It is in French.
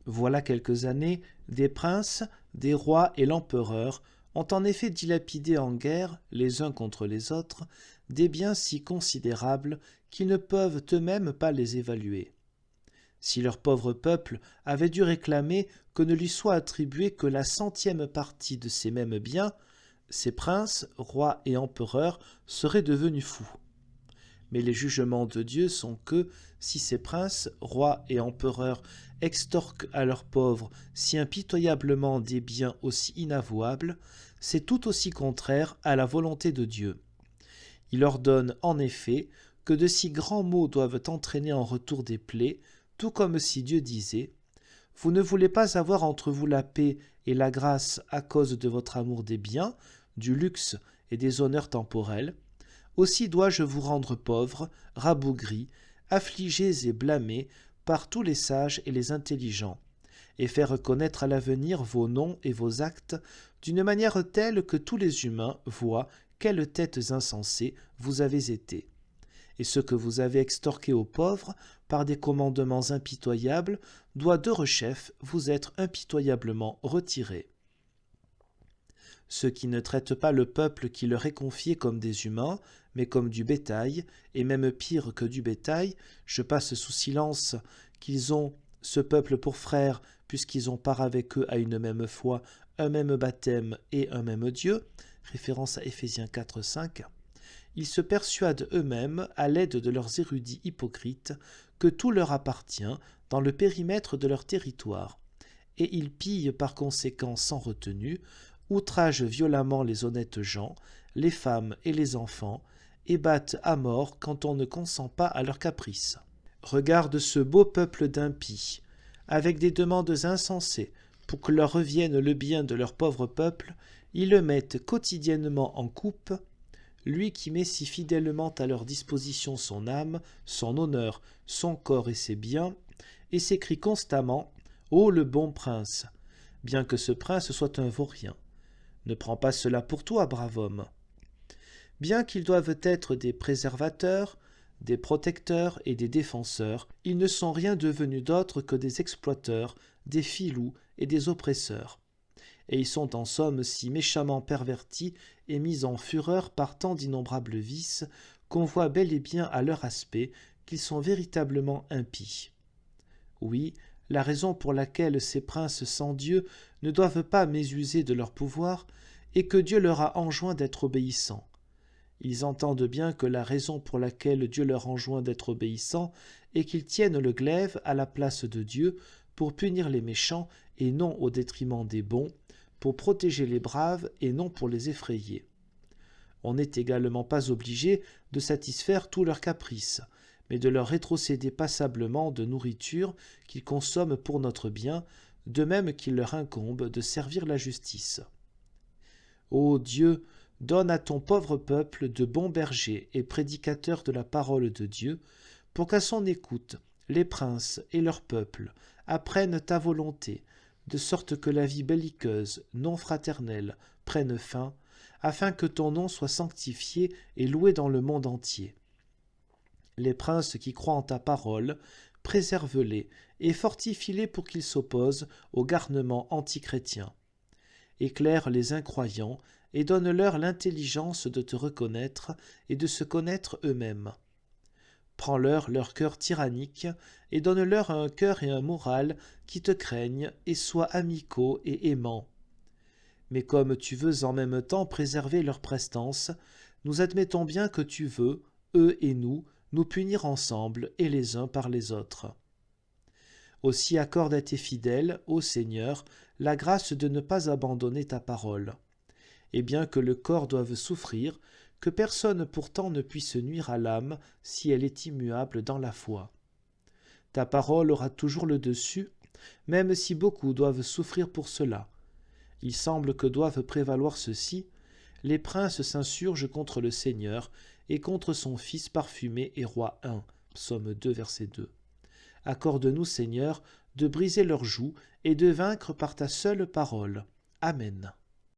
Voilà quelques années, des princes, des rois et l'empereur ont en effet dilapidé en guerre, les uns contre les autres, des biens si considérables qu'ils ne peuvent eux-mêmes pas les évaluer. Si leur pauvre peuple avait dû réclamer que ne lui soit attribuée que la centième partie de ces mêmes biens, ces princes, rois et empereurs seraient devenus fous. Mais les jugements de Dieu sont que, si ces princes, rois et empereurs extorquent à leurs pauvres si impitoyablement des biens aussi inavouables, c'est tout aussi contraire à la volonté de Dieu. Il ordonne en effet que de si grands maux doivent entraîner en retour des plaies, tout comme si Dieu disait « Vous ne voulez pas avoir entre vous la paix et la grâce à cause de votre amour des biens, du luxe et des honneurs temporels. Aussi dois-je vous rendre pauvres, rabougris, affligés et blâmés par tous les sages et les intelligents, et faire connaître à l'avenir vos noms et vos actes d'une manière telle que tous les humains voient quelles têtes insensées vous avez été. Et ce que vous avez extorqué aux pauvres par des commandements impitoyables doit de rechef vous être impitoyablement retiré. Ceux qui ne traitent pas le peuple qui leur est confié comme des humains, mais comme du bétail, et même pire que du bétail, je passe sous silence qu'ils ont ce peuple pour frère, puisqu'ils ont part avec eux à une même foi, un même baptême et un même Dieu, référence à Éphésiens 4, 5, ils se persuadent eux-mêmes, à l'aide de leurs érudits hypocrites, que tout leur appartient dans le périmètre de leur territoire, et ils pillent par conséquent sans retenue, outragent violemment les honnêtes gens, les femmes et les enfants, et battent à mort quand on ne consent pas à leurs caprices. Regarde ce beau peuple d'impies, avec des demandes insensées, pour que leur revienne le bien de leur pauvre peuple, ils le mettent quotidiennement en coupe, lui qui met si fidèlement à leur disposition son âme, son honneur, son corps et ses biens, et s'écrie constamment « Ô le bon prince !» bien que ce prince soit un vaurien. Ne prends pas cela pour toi, brave homme. Bien qu'ils doivent être des préservateurs, des protecteurs et des défenseurs, ils ne sont rien devenus d'autre que des exploiteurs, des filous et des oppresseurs. Et ils sont en somme si méchamment pervertis et mis en fureur par tant d'innombrables vices qu'on voit bel et bien à leur aspect qu'ils sont véritablement impies. Oui, la raison pour laquelle ces princes sans Dieu ne doivent pas mésuser de leur pouvoir est que Dieu leur a enjoint d'être obéissants. Ils entendent bien que la raison pour laquelle Dieu leur enjoint d'être obéissants est qu'ils tiennent le glaive à la place de Dieu pour punir les méchants et non au détriment des bons, pour protéger les braves et non pour les effrayer. On n'est également pas obligé de satisfaire tous leurs caprices, mais de leur rétrocéder passablement de nourriture qu'ils consomment pour notre bien, de même qu'il leur incombe de servir la justice. Ô Dieu, donne à ton pauvre peuple de bons bergers et prédicateurs de la parole de Dieu, pour qu'à son écoute, les princes et leur peuple apprennent ta volonté, de sorte que la vie belliqueuse, non fraternelle, prenne fin, afin que ton nom soit sanctifié et loué dans le monde entier. Les princes qui croient en ta parole, préserve-les et fortifie-les pour qu'ils s'opposent au garnement antichrétien. Éclaire les incroyants et donne-leur l'intelligence de te reconnaître et de se connaître eux-mêmes. Prends-leur leur cœur tyrannique et donne-leur un cœur et un moral qui te craignent et soient amicaux et aimants. Mais comme tu veux en même temps préserver leur prestance, nous admettons bien que tu veux, eux et nous punir ensemble et les uns par les autres. Aussi accorde à tes fidèles, ô Seigneur, la grâce de ne pas abandonner ta parole. Et bien que le corps doive souffrir, que personne pourtant ne puisse nuire à l'âme si elle est immuable dans la foi. Ta parole aura toujours le dessus, même si beaucoup doivent souffrir pour cela. Il semble que doivent prévaloir ceci, les princes s'insurgent contre le Seigneur et contre son Fils parfumé et roi 1, Psaume 2, verset 2. Accorde-nous, Seigneur, de briser leurs joues et de vaincre par ta seule parole. Amen.